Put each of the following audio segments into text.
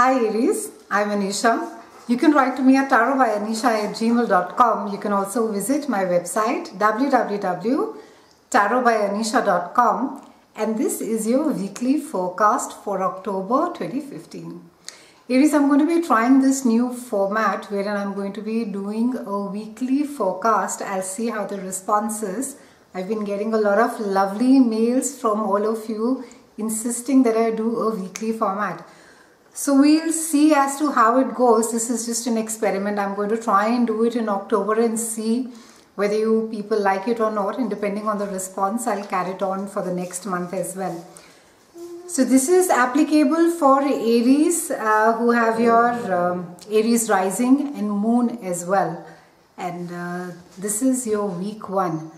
Hi Aries, I'm Anisha. You can write to me at tarotbyanisha@gmail.com. You can also visit my website www.tarotbyanisha.com, and this is your weekly forecast for October 2015. Aries, I'm going to be trying this new format wherein I'm going to be doing a weekly forecast. I'll see how the response is. I've been getting a lot of lovely mails from all of you insisting that I do a weekly format. So we'll see as to how it goes. This is just an experiment. I'm going to try and do it in October and see whether you people like it or not, and depending on the response I'll carry it on for the next month as well. So this is applicable for Aries who have your Aries rising and moon as well, and this is your week 1.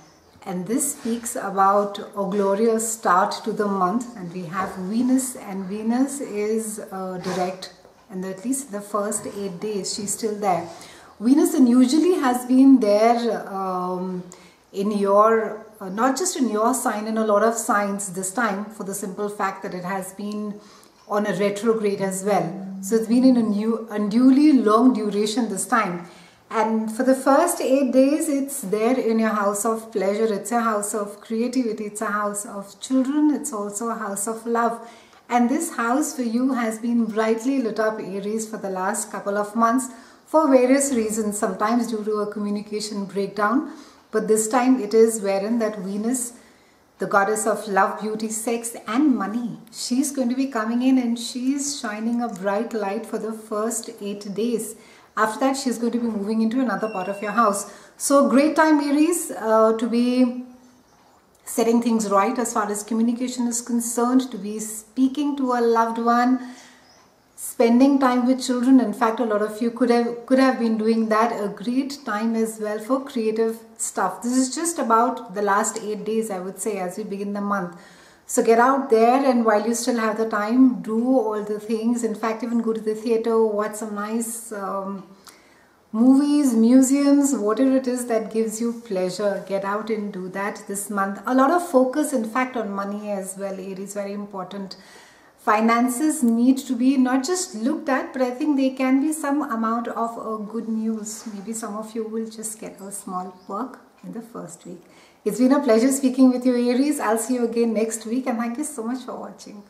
And this speaks about a glorious start to the month, and we have Venus, and Venus is direct, and at least the first 8 days she's still there. Venus unusually has been there in your, not just in your sign, in a lot of signs this time, for the simple fact that it has been on a retrograde as well. So it's been in a unduly long duration this time. And for the first 8 days, it's there in your house of pleasure. It's a house of creativity. It's a house of children. It's also a house of love. And this house for you has been brightly lit up, Aries, for the last couple of months for various reasons, sometimes due to a communication breakdown. But this time it is wherein that Venus, the goddess of love, beauty, sex and money, she's going to be coming in and she's shining a bright light for the first 8 days. After that, she's going to be moving into another part of your house. So great time, Aries, to be setting things right as far as communication is concerned, to be speaking to a loved one, spending time with children. In fact, a lot of you could have been doing that. A great time as well for creative stuff. This is just about the last 8 days, I would say, as we begin the month. So get out there, and while you still have the time, do all the things. In fact, even go to the theater, watch some nice movies, museums, whatever it is that gives you pleasure. Get out and do that this month. A lot of focus, in fact, on money as well, Aries, very important. Finances need to be not just looked at, but I think there can be some amount of good news. Maybe some of you will just get a small perk in the first week. It's been a pleasure speaking with you, Aries. I'll see you again next week, and thank you so much for watching.